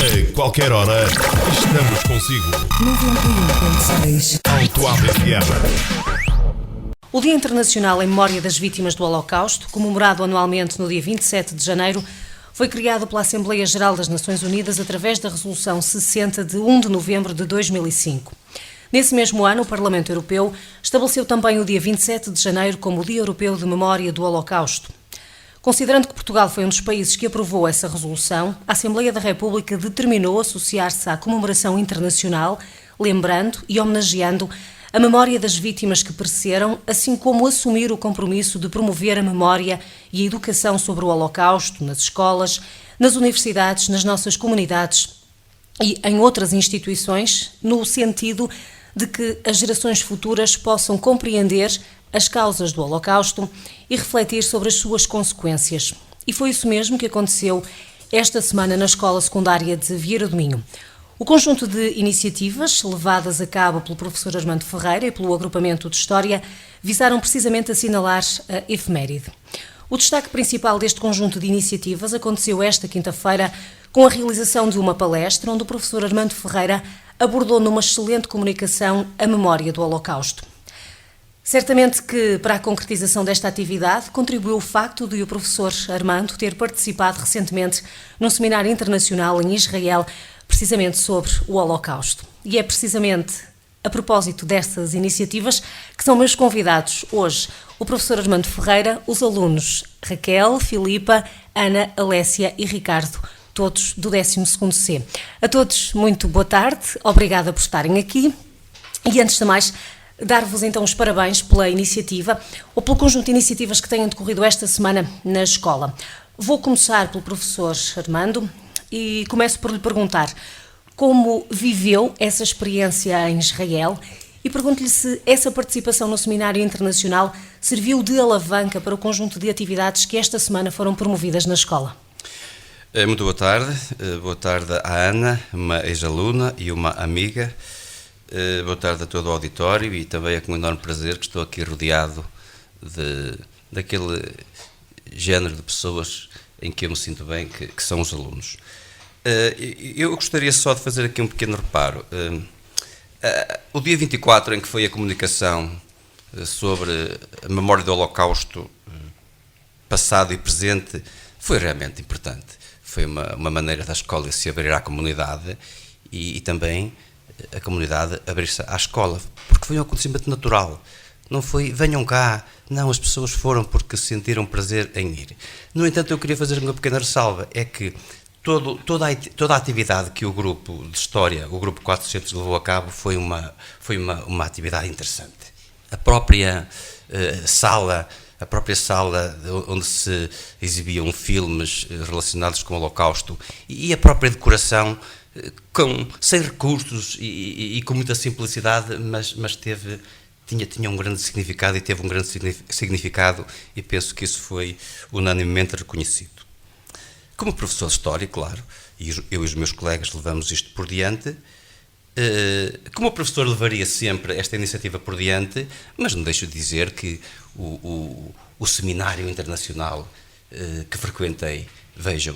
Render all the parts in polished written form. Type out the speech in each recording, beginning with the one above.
A qualquer hora, estamos consigo. 91.6 Alto FM. O Dia Internacional em Memória das Vítimas do Holocausto, comemorado anualmente no dia 27 de janeiro, foi criado pela Assembleia Geral das Nações Unidas através da Resolução 60 de 1 de novembro de 2005. Nesse mesmo ano, o Parlamento Europeu estabeleceu também o dia 27 de janeiro como o Dia Europeu de Memória do Holocausto. Considerando que Portugal foi um dos países que aprovou essa resolução, a Assembleia da República determinou associar-se à comemoração internacional, lembrando e homenageando a memória das vítimas que pereceram, assim como assumir o compromisso de promover a memória e a educação sobre o Holocausto nas escolas, nas universidades, nas nossas comunidades e em outras instituições, no sentido de que as gerações futuras possam compreender as causas do Holocausto e refletir sobre as suas consequências. E foi isso mesmo que aconteceu esta semana na Escola Secundária de Vieira do Minho. O conjunto de iniciativas levadas a cabo pelo professor Armando Ferreira e pelo Agrupamento de História visaram precisamente assinalar a efeméride. O destaque principal deste conjunto de iniciativas aconteceu esta quinta-feira com a realização de uma palestra onde o professor Armando Ferreira abordou numa excelente comunicação a memória do Holocausto. Certamente que para a concretização desta atividade contribuiu o facto de o professor Armando ter participado recentemente num seminário internacional em Israel precisamente sobre o Holocausto. E é precisamente a propósito destas iniciativas que são meus convidados hoje o professor Armando Ferreira, os alunos Raquel, Filipa, Ana, Alessia e Ricardo, todos do 12º C. A todos muito boa tarde, obrigada por estarem aqui e antes de mais dar-vos então os parabéns pela iniciativa ou pelo conjunto de iniciativas que têm decorrido esta semana na escola. Vou começar pelo professor Armando e começo por lhe perguntar como viveu essa experiência em Israel e pergunto-lhe se essa participação no seminário internacional serviu de alavanca para o conjunto de atividades que esta semana foram promovidas na escola. Muito boa tarde. Boa tarde à Ana, uma ex-aluna e uma amiga. Boa tarde a todo o auditório e também é com um enorme prazer que estou aqui rodeado daquele género de pessoas em que eu me sinto bem, que são os alunos. Eu gostaria só de fazer aqui um pequeno reparo. O dia 24, em que foi a comunicação sobre a memória do Holocausto passado e presente, foi realmente importante. Foi uma maneira da escola se abrir à comunidade e também a comunidade abrir-se à escola, porque foi um acontecimento natural. Não foi, venham cá, não, as pessoas foram porque sentiram prazer em ir. No entanto, eu queria fazer uma pequena ressalva, é que toda a atividade que o grupo de História, o grupo 400, levou a cabo foi uma atividade interessante. A própria sala onde se exibiam filmes relacionados com o Holocausto e a própria decoração, sem recursos e com muita simplicidade, mas tinha um grande significado e teve um grande significado e penso que isso foi unanimemente reconhecido. Como professor de História, claro, e eu e os meus colegas levamos isto por diante, como professor levaria sempre esta iniciativa por diante, mas não deixo de dizer que o seminário internacional que frequentei, vejam,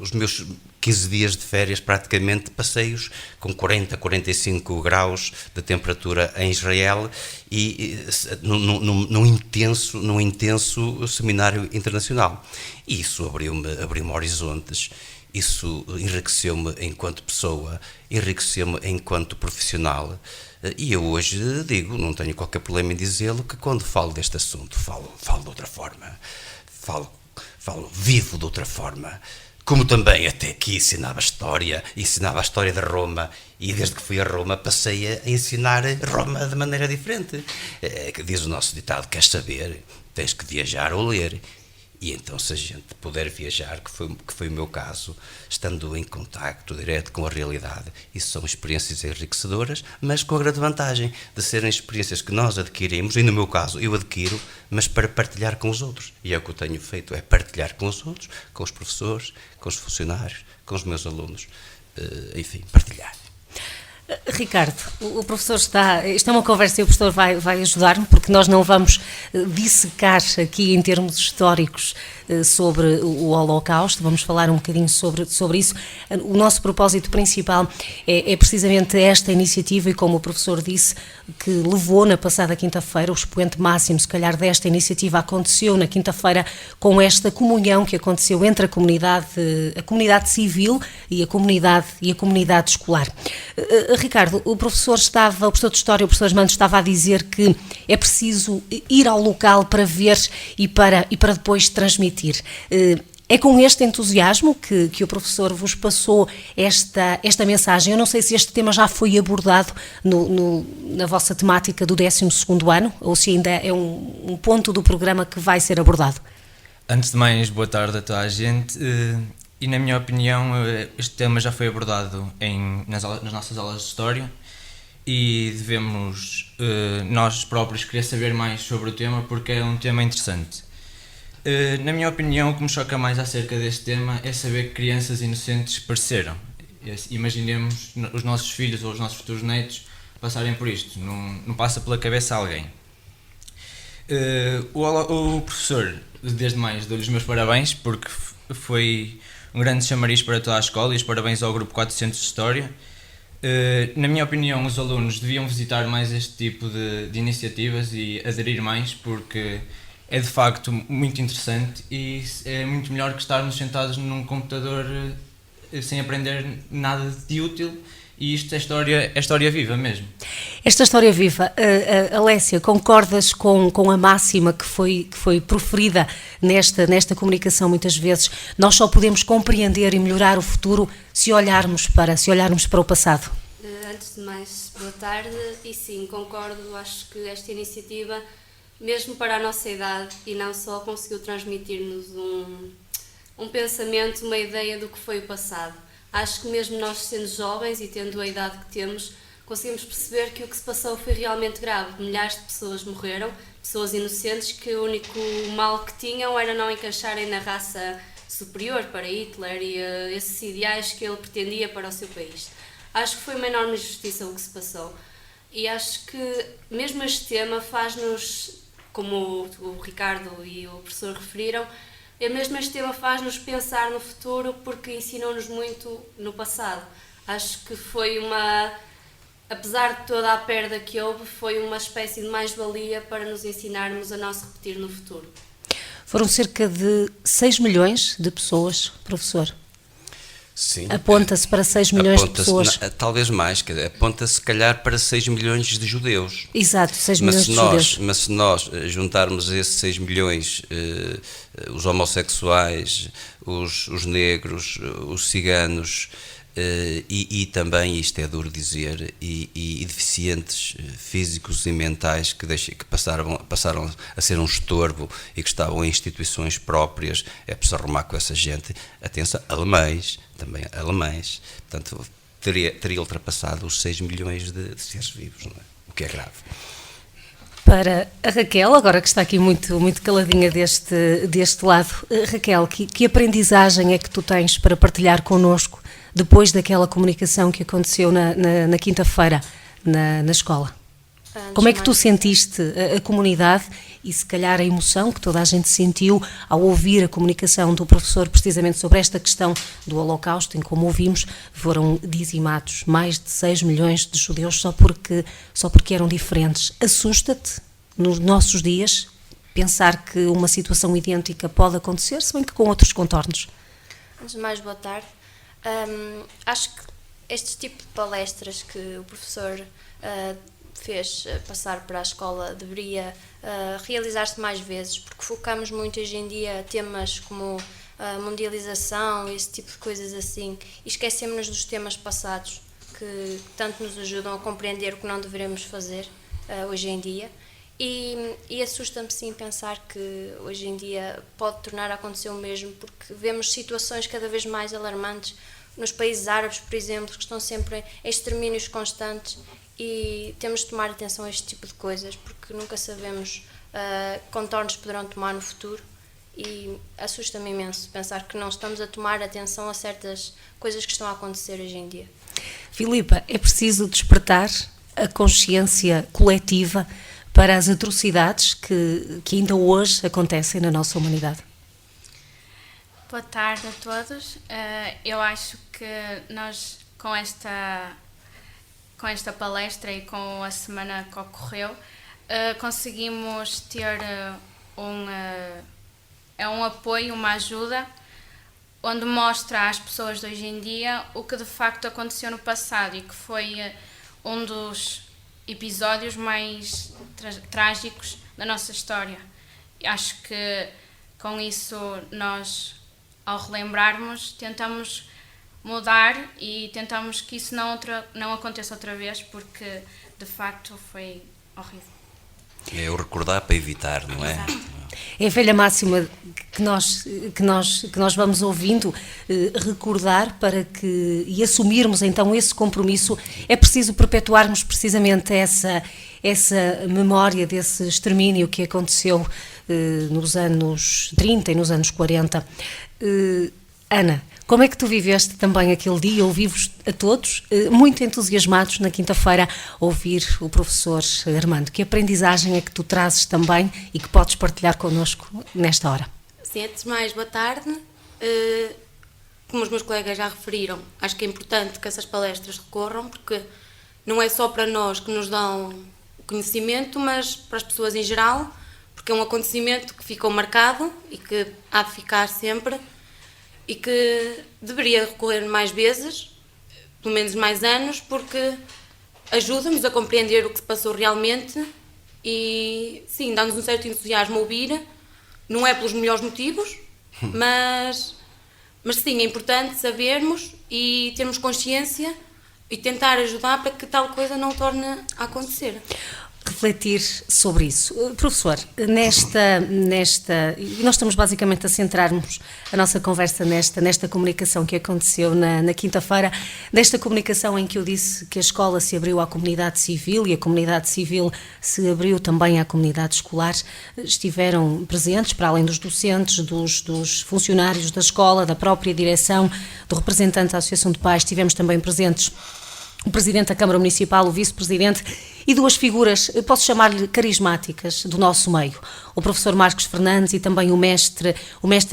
os meus 15 dias de férias praticamente passei-os com 40, 45 graus de temperatura em Israel e num intenso seminário internacional. E isso abriu-me horizontes, isso enriqueceu-me enquanto pessoa, enriqueceu-me enquanto profissional. E eu hoje digo, não tenho qualquer problema em dizê-lo, que quando falo deste assunto, falo de outra forma, vivo de outra forma, como também até aqui ensinava a história de Roma, e desde que fui a Roma passei a ensinar Roma de maneira diferente. Que diz o nosso ditado, queres saber, tens que viajar ou ler. E então, se a gente puder viajar, que foi o meu caso, estando em contacto direto com a realidade, isso são experiências enriquecedoras, mas com a grande vantagem de serem experiências que nós adquirimos, e no meu caso eu adquiro, mas para partilhar com os outros. E é o que eu tenho feito, é partilhar com os outros, com os professores, com os funcionários, com os meus alunos, enfim, partilhar. Ricardo, o professor isto é uma conversa e o professor vai ajudar-me, porque nós não vamos dissecar aqui em termos históricos sobre o Holocausto, vamos falar um bocadinho sobre isso. O nosso propósito principal é precisamente esta iniciativa e, como o professor disse, que levou na passada quinta-feira, o expoente máximo, se calhar, desta iniciativa aconteceu na quinta-feira com esta comunhão que aconteceu entre a comunidade civil e a comunidade escolar. Ricardo, o professor de História, o professor Armando, estava a dizer que é preciso ir ao local para ver e para depois transmitir. É com este entusiasmo que o professor vos passou esta mensagem. Eu não sei se este tema já foi abordado na vossa temática do 12º ano, ou se ainda é um ponto do programa que vai ser abordado. Antes de mais, boa tarde a toda a gente. E na minha opinião, este tema já foi abordado nas nossas aulas de História e devemos nós próprios querer saber mais sobre o tema porque é um tema interessante. Na minha opinião, o que me choca mais acerca deste tema é saber que crianças inocentes pereceram. Imaginemos os nossos filhos ou os nossos futuros netos passarem por isto, não passa pela cabeça a alguém. O professor, desde mais, dou-lhe os meus parabéns porque foi um grande chamariz para toda a escola e os parabéns ao grupo 400 de História. Na minha opinião, os alunos deviam visitar mais este tipo de iniciativas e aderir mais porque é de facto muito interessante e é muito melhor que estarmos sentados num computador sem aprender nada de útil, e isto é história viva mesmo. Esta história viva, Alessia, concordas com a máxima que foi proferida nesta comunicação muitas vezes? Nós só podemos compreender e melhorar o futuro se olharmos para o passado. Antes de mais, boa tarde, e sim, concordo, acho que esta iniciativa, mesmo para a nossa idade, e não só, conseguiu transmitir-nos um pensamento, uma ideia do que foi o passado. Acho que mesmo nós, sendo jovens e tendo a idade que temos, conseguimos perceber que o que se passou foi realmente grave. Milhares de pessoas morreram, pessoas inocentes que o único mal que tinham era não encaixarem na raça superior para Hitler e esses ideais que ele pretendia para o seu país. Acho que foi uma enorme injustiça o que se passou. E acho que mesmo este tema faz-nos, como o Ricardo e o professor referiram, mesmo este tema faz-nos pensar no futuro porque ensinou-nos muito no passado. Acho que foi apesar de toda a perda que houve, foi uma espécie de mais-valia para nos ensinarmos a não se repetir no futuro. Foram cerca de 6 milhões de pessoas, professor. Sim. Aponta-se para 6 milhões de pessoas. Talvez mais, aponta-se se calhar para 6 milhões de judeus. Exato, 6 milhões de judeus. Mas se nós juntarmos esses 6 milhões, os homossexuais, os negros, os ciganos, e também, isto é duro dizer, e deficientes físicos e mentais que passaram a ser um estorbo e que estavam em instituições próprias, é preciso arrumar com essa gente. Atenção, alemães, portanto, teria ultrapassado os 6 milhões de seres vivos, não é? O que é grave. Para a Raquel, agora que está aqui muito caladinha deste lado, Raquel, que aprendizagem é que tu tens para partilhar connosco depois daquela comunicação que aconteceu na quinta-feira na escola? Como é que tu sentiste a comunidade e se calhar a emoção que toda a gente sentiu ao ouvir a comunicação do professor precisamente sobre esta questão do Holocausto, em como ouvimos, foram dizimados mais de 6 milhões de judeus só porque eram diferentes. Assusta-te nos nossos dias pensar que uma situação idêntica pode acontecer, se bem que com outros contornos? Antes de mais, boa tarde. Acho que este tipo de palestras que o professor fez passar para a escola deveria realizar-se mais vezes, porque focamos muito hoje em dia temas como a mundialização, esse tipo de coisas assim, e esquecemos-nos dos temas passados que tanto nos ajudam a compreender o que não devemos fazer hoje em dia. E assusta-me sim pensar que hoje em dia pode tornar a acontecer o mesmo, porque vemos situações cada vez mais alarmantes nos países árabes, por exemplo, que estão sempre em extermínios constantes, e temos de tomar atenção a este tipo de coisas, porque nunca sabemos que contornos poderão tomar no futuro, e assusta-me imenso pensar que não estamos a tomar atenção a certas coisas que estão a acontecer hoje em dia. Filipa, é preciso despertar a consciência coletiva para as atrocidades que ainda hoje acontecem na nossa humanidade? Boa tarde a todos. Eu acho que nós, com esta palestra e com a semana que ocorreu, conseguimos ter um apoio, uma ajuda, onde mostra às pessoas de hoje em dia o que de facto aconteceu no passado e que foi um dos episódios mais trágicos da nossa história. Acho que com isso nós, ao relembrarmos, tentamos mudar e tentamos que isso não aconteça outra vez, porque de facto foi horrível. É o recordar para evitar, não é? Exato. É a velha máxima que nós vamos ouvindo, recordar e assumirmos então esse compromisso. É preciso perpetuarmos precisamente essa memória desse extermínio que aconteceu nos anos 30 e nos anos 40. Ana, como é que tu viveste também aquele dia? Ouvimos a todos muito entusiasmados na quinta-feira ouvir o professor Armando. Que aprendizagem é que tu trazes também e que podes partilhar connosco nesta hora? Sim, antes de mais, boa tarde. Como os meus colegas já referiram, acho que é importante que essas palestras recorram, porque não é só para nós que nos dão o conhecimento, mas para as pessoas em geral, porque é um acontecimento que ficou marcado e que há de ficar sempre, e que deveria recorrer mais vezes, pelo menos mais anos, porque ajuda-nos a compreender o que se passou realmente e, sim, dá-nos um certo entusiasmo a ouvir. Não é pelos melhores motivos, mas sim, é importante sabermos e termos consciência e tentar ajudar para que tal coisa não torne a acontecer. Refletir sobre isso. Professor, nós estamos basicamente a centrarmos a nossa conversa nesta comunicação que aconteceu na quinta-feira, desta comunicação em que eu disse que a escola se abriu à comunidade civil e a comunidade civil se abriu também à comunidade escolar. Estiveram presentes, para além dos docentes, dos funcionários da escola, da própria direção, do representante da Associação de Pais, estivemos também presentes o Presidente da Câmara Municipal, o Vice-Presidente e duas figuras, posso chamar-lhe carismáticas, do nosso meio, o professor Marcos Fernandes e também o mestre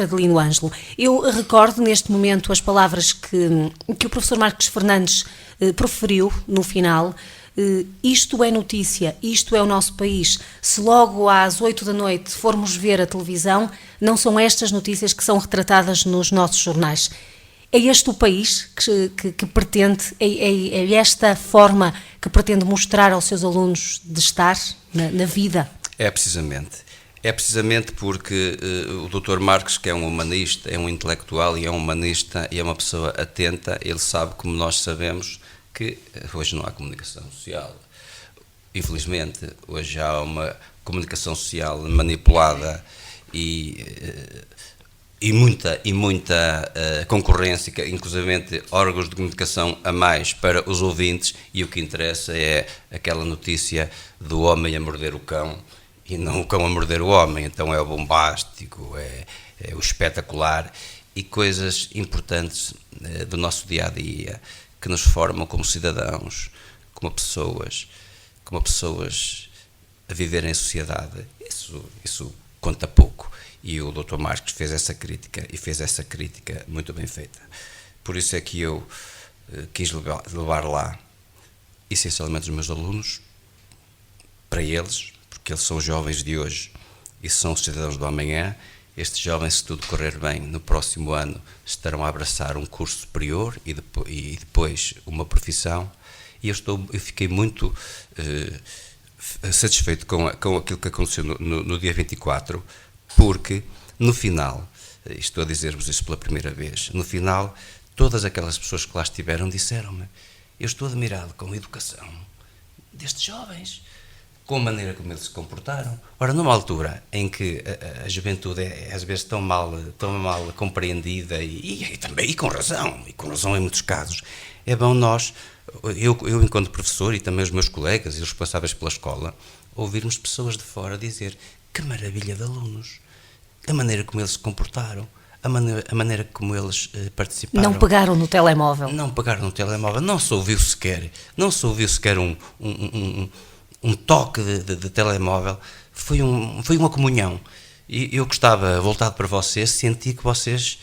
Adelino Ângelo. Eu recordo neste momento as palavras que o professor Marcos Fernandes proferiu no final. Isto é notícia, isto é o nosso país. Se logo às 8 da noite formos ver a televisão, não são estas notícias que são retratadas nos nossos jornais. É este o país que pretende, é esta forma que pretende mostrar aos seus alunos de estar na vida? É precisamente porque o Dr. Marcos, que é um humanista, é um intelectual e é um humanista e é uma pessoa atenta, ele sabe, como nós sabemos, que hoje não há comunicação social. Infelizmente, hoje há uma comunicação social manipulada e muita concorrência, inclusive órgãos de comunicação a mais para os ouvintes, e o que interessa é aquela notícia do homem a morder o cão e não o cão a morder o homem. Então é o bombástico, é o espetacular e coisas importantes do nosso dia-a-dia que nos formam como cidadãos, como pessoas a viver em sociedade. Isso conta pouco. E o Dr. Marcos fez essa crítica muito bem feita. Por isso é que eu quis levar lá, essencialmente, os meus alunos, para eles, porque eles são os jovens de hoje e são os cidadãos do amanhã. Estes jovens, se tudo correr bem, no próximo ano estarão a abraçar um curso superior e depois uma profissão. E eu fiquei muito satisfeito com aquilo que aconteceu no dia 24, porque no final, estou a dizer-vos isso pela primeira vez, no final, todas aquelas pessoas que lá estiveram disseram-me: eu estou admirado com a educação destes jovens, com a maneira como eles se comportaram. Ora, numa altura em que a juventude é às vezes tão mal compreendida e também com razão em muitos casos, é bom eu enquanto professor e também os meus colegas e os responsáveis pela escola, ouvirmos pessoas de fora dizer: que maravilha de alunos, a maneira como eles se comportaram, a maneira como eles participaram. Não pegaram no telemóvel. Não se ouviu sequer um toque de telemóvel. Foi uma comunhão. E eu gostava, voltado para vocês, senti que vocês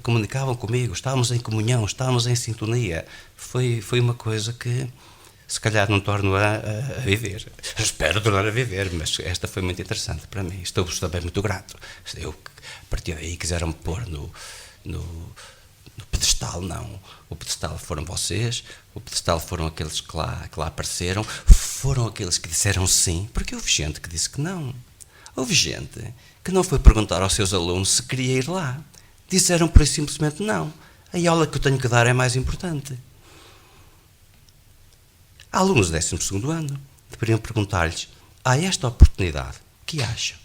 comunicavam comigo, estávamos em comunhão, estávamos em sintonia. Foi uma coisa que se calhar não torno a viver. Espero tornar a viver, mas esta foi muito interessante para mim. Estou-vos também muito grato. Eu, a partir daí, quiseram-me pôr no pedestal, não. O pedestal foram vocês, o pedestal foram aqueles que lá apareceram, foram aqueles que disseram sim, porque houve gente que disse que não. Houve gente que não foi perguntar aos seus alunos se queria ir lá. Disseram por isso simplesmente não. A aula que eu tenho que dar é mais importante. Há alunos do 12º ano, deveriam perguntar-lhes, há esta oportunidade, o que acham?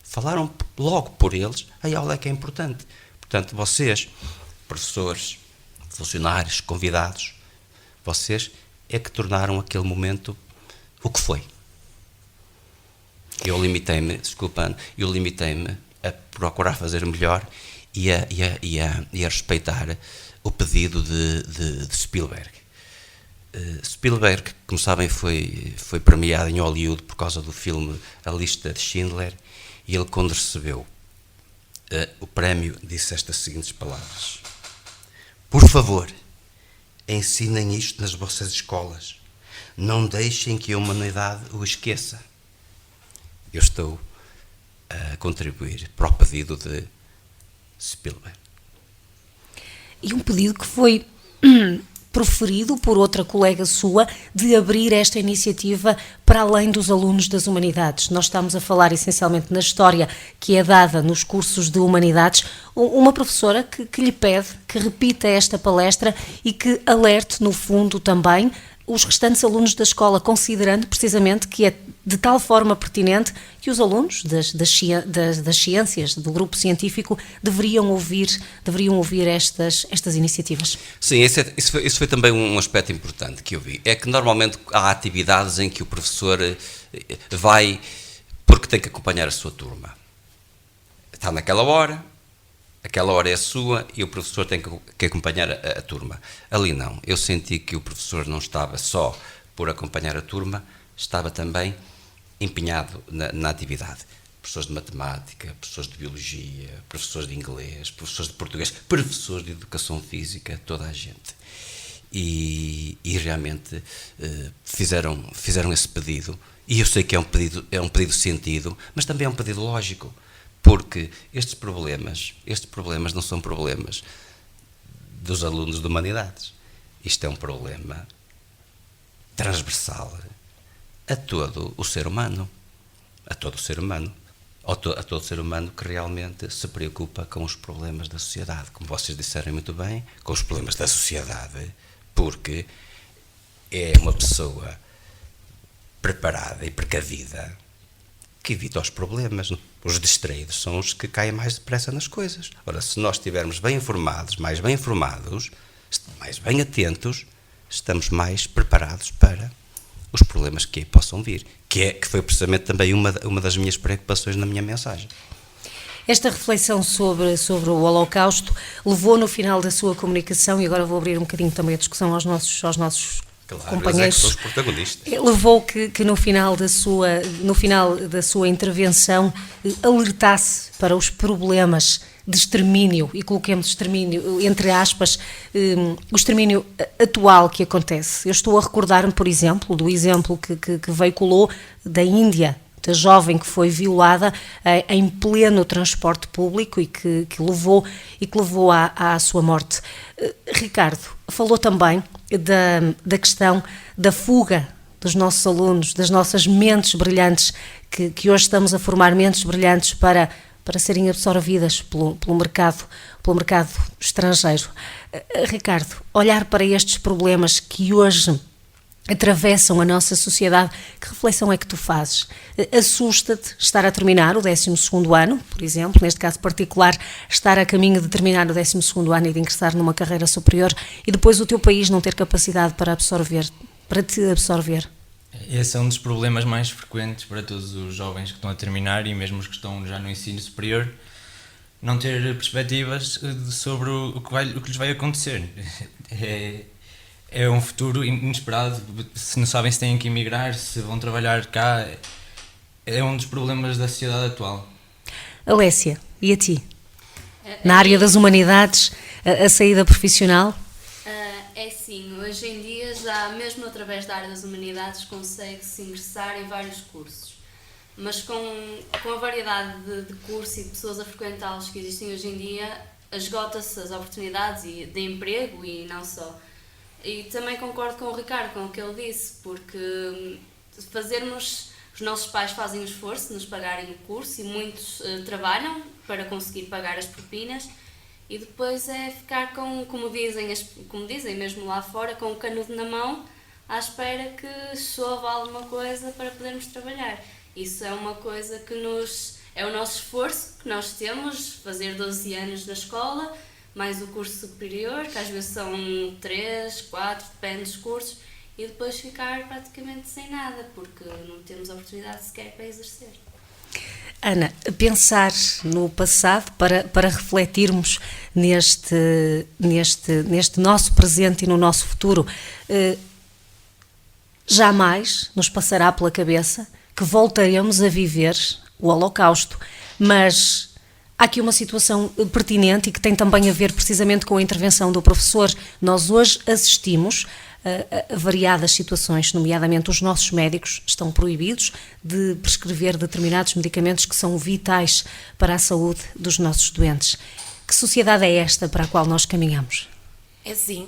Falaram logo por eles, a aula é que é importante. Portanto, vocês, professores, funcionários, convidados, vocês é que tornaram aquele momento o que foi. Eu limitei-me a procurar fazer melhor e a respeitar o pedido de Spielberg. Spielberg, como sabem, foi premiado em Hollywood por causa do filme A Lista de Schindler, e ele, quando recebeu o prémio, disse estas seguintes palavras: por favor, ensinem isto nas vossas escolas. Não deixem que a humanidade o esqueça. Eu estou a contribuir para o pedido de Spielberg. E um pedido que foi proferido por outra colega sua de abrir esta iniciativa para além dos alunos das Humanidades. Nós estamos a falar essencialmente na história que é dada nos cursos de Humanidades. Uma professora que lhe pede que repita esta palestra e que alerte, no fundo, também os restantes alunos da escola, considerando precisamente que é de tal forma pertinente que os alunos das ciências, do grupo científico, deveriam ouvir estas iniciativas. Sim, isso foi também um aspecto importante que eu vi. É que normalmente há atividades em que o professor vai porque tem que acompanhar a sua turma. Está naquela hora, aquela hora é a sua e o professor tem que acompanhar a turma. Ali não. Eu senti que o professor não estava só por acompanhar a turma, estava também empenhado na atividade. Professores de matemática, professores de biologia, professores de inglês, professores de português, professores de educação física, toda a gente. E realmente fizeram esse pedido. E eu sei que é um pedido sentido, mas também é um pedido lógico. Porque estes problemas não são problemas dos alunos de Humanidades. Isto é um problema transversal a todo o ser humano. A todo ser humano que realmente se preocupa com os problemas da sociedade. Como vocês disseram muito bem, com os problemas da sociedade, porque é uma pessoa preparada e precavida que evita os problemas. Os distraídos são os que caem mais depressa nas coisas. Ora, se nós estivermos bem informados, mais bem atentos, estamos mais preparados para os problemas que aí possam vir, que foi precisamente também uma das minhas preocupações na minha mensagem. Esta reflexão sobre o Holocausto levou no final da sua comunicação, e agora vou abrir um bocadinho também a discussão aos nossos claro, companheiros. São os protagonistas. Levou que no final da sua intervenção alertasse para os problemas de extermínio, e coloquemos extermínio entre aspas, o extermínio atual que acontece. Eu estou a recordar-me, por exemplo, do exemplo que veiculou da Índia, da jovem que foi violada em pleno transporte público e que levou à sua morte. Ricardo, falou também da questão da fuga dos nossos alunos, das nossas mentes brilhantes, que hoje estamos a formar mentes brilhantes para serem absorvidas pelo mercado estrangeiro. Ricardo, olhar para estes problemas que hoje atravessam a nossa sociedade, que reflexão é que tu fazes? Assusta-te estar a terminar o 12º ano, por exemplo, neste caso particular, estar a caminho de terminar o 12º ano e de ingressar numa carreira superior, e depois o teu país não ter capacidade para te absorver? Esse é um dos problemas mais frequentes para todos os jovens que estão a terminar e mesmo os que estão já no ensino superior, não ter perspectivas sobre o que lhes vai acontecer. É um futuro inesperado, se não sabem se têm que emigrar, se vão trabalhar cá, é um dos problemas da sociedade atual. Alessia, e a ti? Na área das humanidades, a saída profissional? É sim, hoje em dia já mesmo através da área das humanidades consegue-se ingressar em vários cursos, mas com a variedade de cursos e de pessoas a frequentá-los que existem hoje em dia, esgota-se as oportunidades de emprego e não só. E também concordo com o Ricardo, com o que ele disse, porque os nossos pais fazem o esforço de nos pagarem o curso e muitos trabalham para conseguir pagar as propinas, e depois é ficar como dizem mesmo lá fora, com o canudo na mão, à espera que chova alguma coisa para podermos trabalhar. Isso é uma coisa que é o nosso esforço que nós temos, fazer 12 anos na escola, mais o curso superior, que às vezes são 3, 4, depende dos cursos, e depois ficar praticamente sem nada, porque não temos oportunidade sequer para exercer. Ana, pensar no passado para refletirmos neste nosso presente e no nosso futuro, jamais nos passará pela cabeça que voltaremos a viver o Holocausto, mas há aqui uma situação pertinente e que tem também a ver precisamente com a intervenção do professor. Nós hoje assistimos a variadas situações, nomeadamente os nossos médicos estão proibidos de prescrever determinados medicamentos que são vitais para a saúde dos nossos doentes. Que sociedade é esta para a qual nós caminhamos? É assim,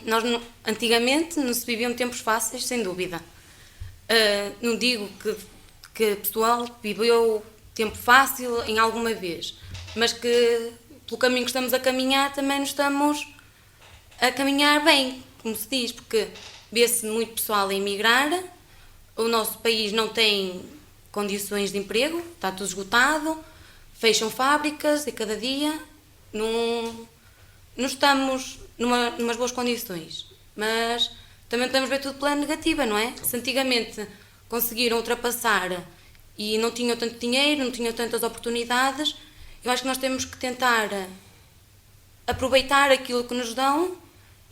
nós antigamente não se viviam tempos fáceis, sem dúvida. Não digo que o pessoal viveu tempo fácil em alguma vez, mas que pelo caminho que estamos a caminhar também não estamos a caminhar bem, como se diz, porque vê-se muito pessoal a emigrar, o nosso país não tem condições de emprego, está tudo esgotado, fecham fábricas e cada dia não estamos numas boas condições, mas também podemos ver tudo pela negativa, não é? Se antigamente conseguiram ultrapassar e não tinham tanto dinheiro, não tinham tantas oportunidades, eu acho que nós temos que tentar aproveitar aquilo que nos dão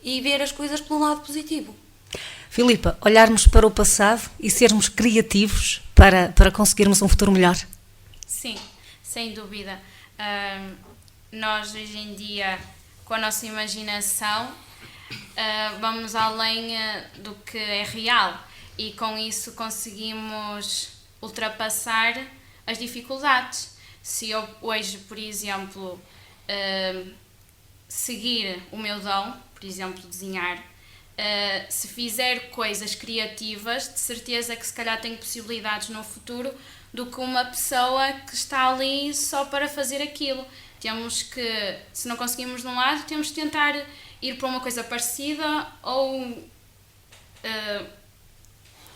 e ver as coisas pelo lado positivo. Filipa, olharmos para o passado e sermos criativos para conseguirmos um futuro melhor. Sim, sem dúvida. Nós hoje em dia, com a nossa imaginação, vamos além do que é real e com isso conseguimos ultrapassar as dificuldades. Se eu hoje, por exemplo, seguir o meu dom, por exemplo, desenhar, se fizer coisas criativas, de certeza que se calhar tenho possibilidades no futuro do que uma pessoa que está ali só para fazer aquilo. Temos que, se não conseguimos de um lado, temos que tentar ir para uma coisa parecida ou...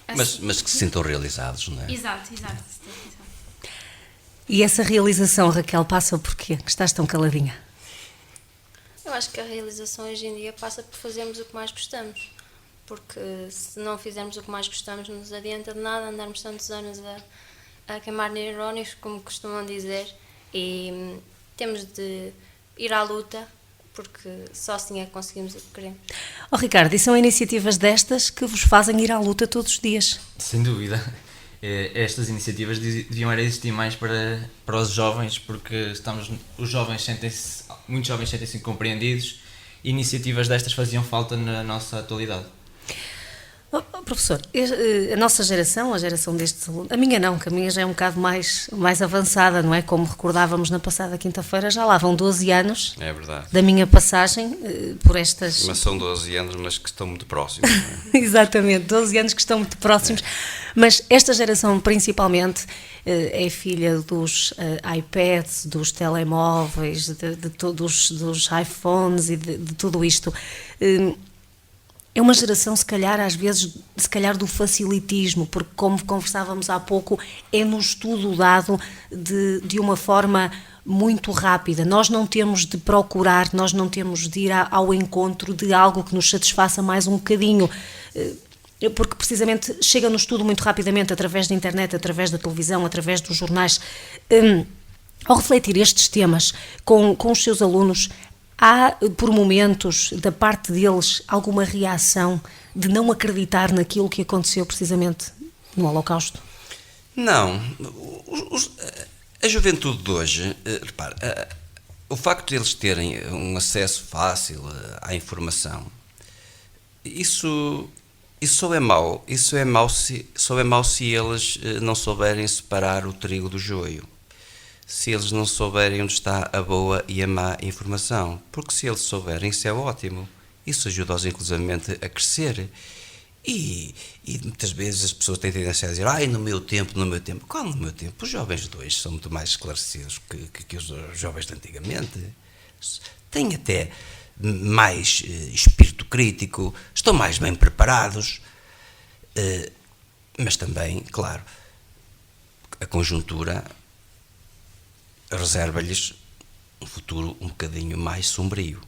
Mas que se sintam realizados, não é? Exato. E essa realização, Raquel, passa por quê? Que estás tão caladinha? Eu acho que a realização hoje em dia passa por fazermos o que mais gostamos, porque se não fizermos o que mais gostamos, não nos adianta de nada andarmos tantos anos a queimar neurónios, como costumam dizer, e temos de ir à luta, porque só assim é que conseguimos o que queremos. Ricardo, e são iniciativas destas que vos fazem ir à luta todos os dias? Sem dúvida. Estas iniciativas deviam existir mais para os jovens, porque muitos jovens sentem-se incompreendidos, e iniciativas destas faziam falta na nossa atualidade. Professor, a nossa geração, a geração destes alunos, a minha não, que a minha já é um bocado mais avançada, não é? Como recordávamos na passada quinta-feira, já lá vão 12 anos É verdade. da minha passagem por estas... Mas são 12 anos, mas que estão muito próximos. Não é? Exatamente, 12 anos que estão muito próximos, mas esta geração principalmente é filha dos iPads, dos telemóveis, dos iPhones e de tudo isto. É uma geração, se calhar, às vezes, do facilitismo, porque, como conversávamos há pouco, é-nos tudo dado de uma forma muito rápida. Nós não temos de procurar, nós não temos de ir ao encontro de algo que nos satisfaça mais um bocadinho, porque precisamente chega-nos tudo muito rapidamente, através da internet, através da televisão, através dos jornais. Ao refletir estes temas com os seus alunos, há, por momentos, da parte deles, alguma reação de não acreditar naquilo que aconteceu precisamente no Holocausto? Não. A juventude de hoje, repare, o facto de eles terem um acesso fácil à informação, isso só é mau. Só é mau se eles não souberem separar o trigo do joio. Se eles não souberem onde está a boa e a má informação. Porque se eles souberem, isso é ótimo. Isso ajuda-os inclusivamente a crescer. E muitas vezes as pessoas têm tendência a dizer: ai, no meu tempo. Qual no meu tempo? Os jovens de hoje são muito mais esclarecidos que os jovens de antigamente. Têm até mais espírito crítico, estão mais bem preparados, mas também, claro, a conjuntura reserva-lhes um futuro um bocadinho mais sombrio.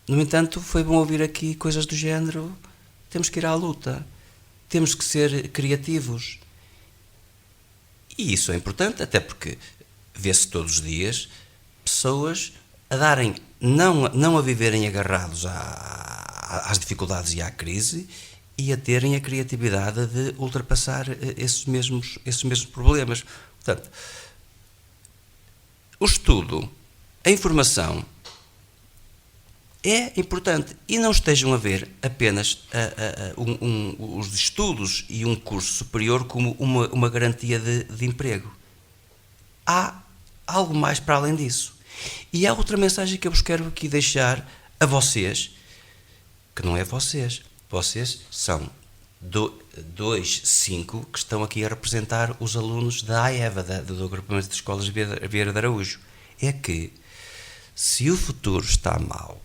No entanto, foi bom ouvir aqui coisas do género: temos que ir à luta, temos que ser criativos. E isso é importante, até porque vê-se todos os dias pessoas a darem, não a viverem agarrados às dificuldades e à crise, e a terem a criatividade de ultrapassar esses mesmos problemas. Portanto, o estudo, a informação é importante, e não estejam a ver apenas os estudos e um curso superior como uma garantia de emprego. Há algo mais para além disso. E há outra mensagem que eu vos quero aqui deixar a vocês, que não é vocês. Vocês são 5 que estão aqui a representar os alunos da AEVA, do Agrupamento de Escolas Vieira de Araújo. É que, se o futuro está mal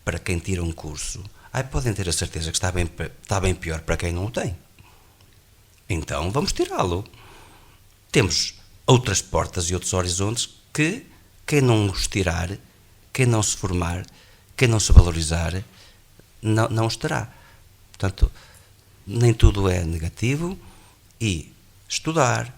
para quem tira um curso, podem ter a certeza que está bem pior para quem não o tem. Então vamos tirá-lo. Temos outras portas e outros horizontes que quem não os tirar, quem não se formar, quem não se valorizar, não os terá. Portanto, nem tudo é negativo, e estudar,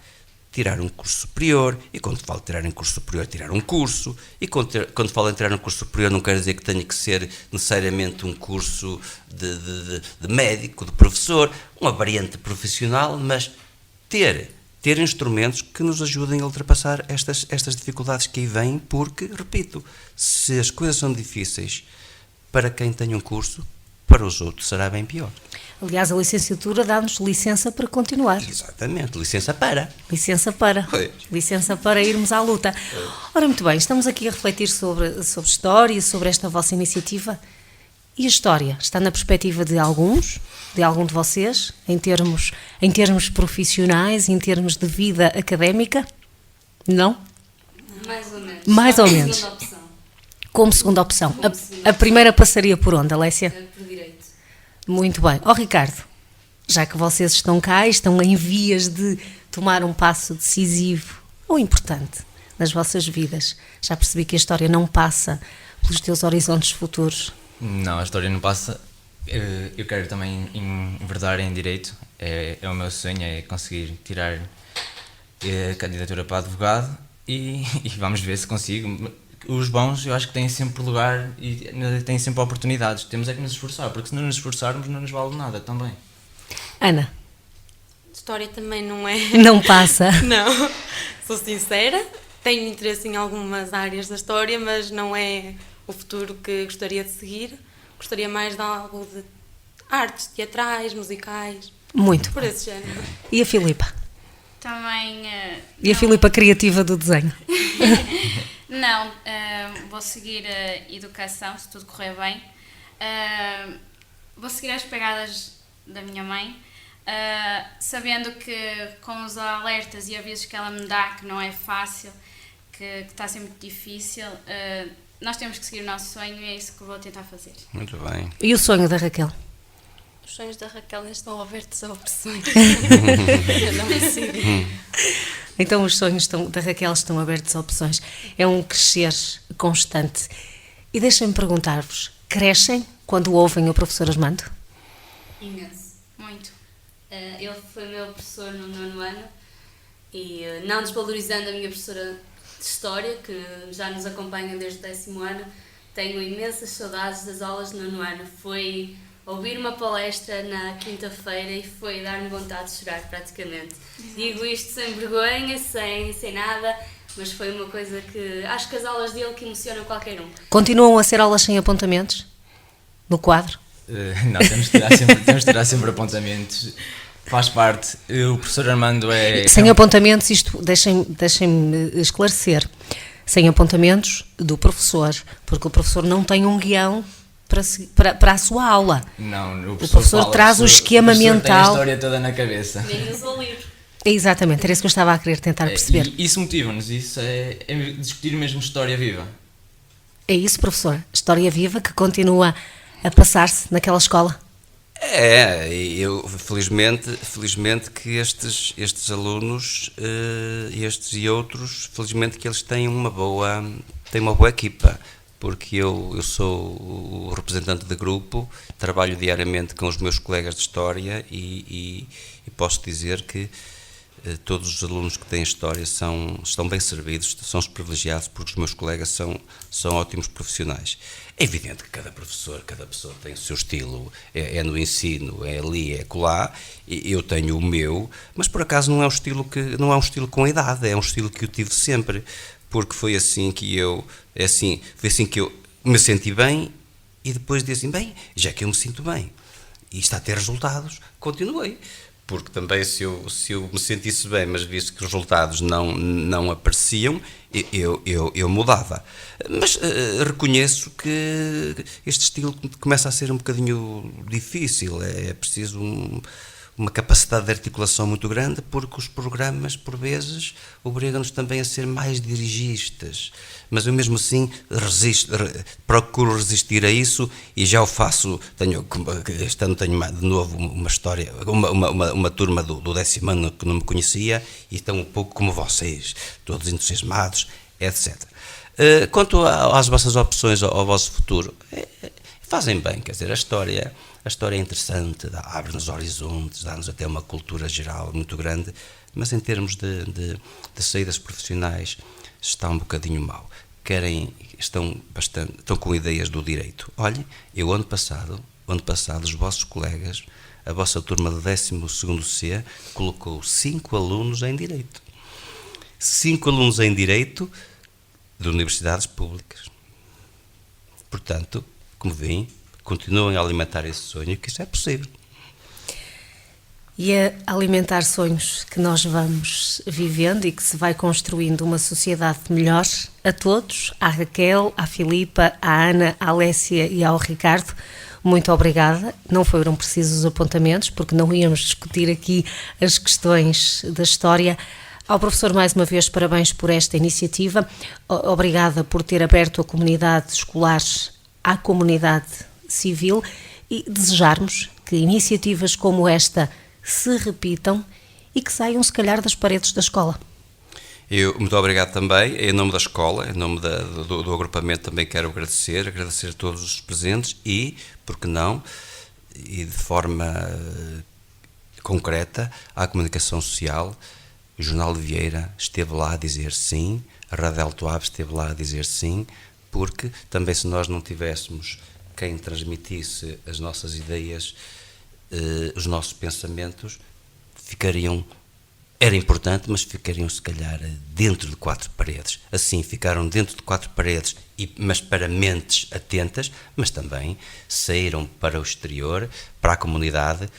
tirar um curso superior, e quando falo de tirar um curso superior, tirar um curso, e quando falo em tirar um curso superior não quer dizer que tenha que ser necessariamente um curso de médico, de professor, uma variante profissional, mas ter instrumentos que nos ajudem a ultrapassar estas dificuldades que aí vêm, porque, repito, se as coisas são difíceis para quem tem um curso, para os outros será bem pior. Aliás, a licenciatura dá-nos licença para continuar. Exatamente, licença para. Pois. Licença para irmos à luta. Ora, muito bem, estamos aqui a refletir sobre história, sobre esta vossa iniciativa. E a história está na perspectiva de algum de vocês, em termos profissionais, em termos de vida académica? Não? Mais ou menos. Segunda opção. Como segunda opção. A primeira passaria por onde, Alessia? Por direito. Muito bem. Ricardo, já que vocês estão cá e estão em vias de tomar um passo decisivo ou importante nas vossas vidas, já percebi que a história não passa pelos teus horizontes futuros. Não, a história não passa. Eu quero também enverdar em direito. É o meu sonho, é conseguir tirar a candidatura para advogado, e vamos ver se consigo. Os bons, eu acho que têm sempre lugar e têm sempre oportunidades. Temos é que nos esforçar, porque se não nos esforçarmos não nos vale nada também. Ana? História também não é... Não passa? Não, sou sincera. Tenho interesse em algumas áreas da história, mas não é o futuro que gostaria de seguir. Gostaria mais de algo de artes, teatrais, musicais. Muito por bem. Esse género. E a Filipa? Também... E a Filipa criativa do desenho? Não, vou seguir a educação, se tudo correr bem. Vou seguir as pegadas da minha mãe, sabendo que com os alertas e avisos que ela me dá, que não é fácil, que está a ser muito difícil, nós temos que seguir o nosso sonho, e é isso que vou tentar fazer. Muito bem. E o sonho da Raquel? Os sonhos da Raquel estão abertos a opções. Eu não me sigo. Então os sonhos da Raquel estão abertos a opções. É um crescer constante. E deixem-me perguntar-vos, crescem quando ouvem o professor Armando? Imenso. Muito. Ele foi meu professor no 9º ano, e não desvalorizando a minha professora de História, que já nos acompanha desde o 10º ano, tenho imensas saudades das aulas no 9º ano. Foi ouvir uma palestra na quinta-feira e foi dar-me vontade de chorar praticamente. Digo isto sem vergonha, sem nada, mas foi uma coisa que acho que as aulas dele que emocionam qualquer um. Continuam a ser aulas sem apontamentos? No quadro? Não, temos de tirar sempre apontamentos. Faz parte. O professor Armando é... Sem apontamentos, isto, deixem-me esclarecer, sem apontamentos do professor, porque o professor não tem um guião para a sua aula. Não, o professor traz o esquema mental. Tem a história toda na cabeça. Nem usa o livro. Exatamente, era isso que eu estava a querer tentar perceber. E isso motiva-nos, isso é discutir mesmo história viva. É isso, professor? História viva que continua a passar-se naquela escola? Eu felizmente que estes alunos, estes e outros, felizmente que eles têm uma boa equipa, porque eu sou o representante de grupo, trabalho diariamente com os meus colegas de História e posso dizer que todos os alunos que têm História estão bem servidos, são os privilegiados, porque os meus colegas são ótimos profissionais. É evidente que cada pessoa tem o seu estilo, é no ensino, é ali, é acolá, eu tenho o meu, mas por acaso não é um estilo com idade, é um estilo que eu tive sempre, porque foi assim que eu me senti bem e depois disse assim, bem, já que eu me sinto bem e está a ter resultados, continuei. Porque também se eu me sentisse bem, mas visse que os resultados não apareciam, eu mudava. Mas reconheço que este estilo começa a ser um bocadinho difícil, é preciso uma capacidade de articulação muito grande, porque os programas, por vezes, obrigam-nos também a ser mais dirigistas. Mas eu mesmo assim procuro resistir a isso e já o faço. Este ano tenho de novo uma turma do 10º ano que não me conhecia e estão um pouco como vocês, todos entusiasmados, etc. Quanto às vossas opções, ao vosso futuro, fazem bem, quer dizer, a história é interessante, abre-nos horizontes, dá-nos até uma cultura geral muito grande, mas em termos de saídas profissionais está um bocadinho mau. Estão com ideias do direito. Olhem, eu ano passado os vossos colegas, a vossa turma do 12º C, colocou 5 alunos em direito. 5 alunos em direito de universidades públicas. Portanto, como veem, continuem a alimentar esse sonho, que isso é possível. E a alimentar sonhos que nós vamos vivendo e que se vai construindo uma sociedade melhor a todos, à Raquel, à Filipa, à Ana, à Alessia e ao Ricardo. Muito obrigada. Não foram precisos os apontamentos, porque não íamos discutir aqui as questões da história. Ao professor, mais uma vez, parabéns por esta iniciativa. Obrigada por ter aberto a comunidade escolar à comunidade civil e desejarmos que iniciativas como esta se repitam e que saiam, se calhar, das paredes da escola. Muito obrigado também, em nome da escola, em nome do agrupamento também quero agradecer a todos os presentes e, por que não, e de forma concreta, à comunicação social. O Jornal de Vieira esteve lá a dizer sim, a Rádio Alto Aves esteve lá a dizer sim, porque também se nós não tivéssemos quem transmitisse as nossas ideias, os nossos pensamentos, era importante, mas ficariam se calhar dentro de 4 paredes. Assim, ficaram dentro de 4 paredes, mas para mentes atentas, mas também saíram para o exterior, para a comunidade,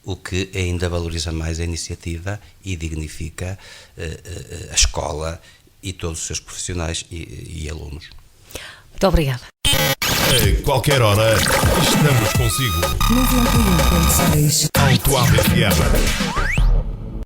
o que ainda valoriza mais a iniciativa e dignifica a escola e todos os seus profissionais e alunos. Muito obrigada. A qualquer hora, estamos consigo. 91.6 Alto Ave FM.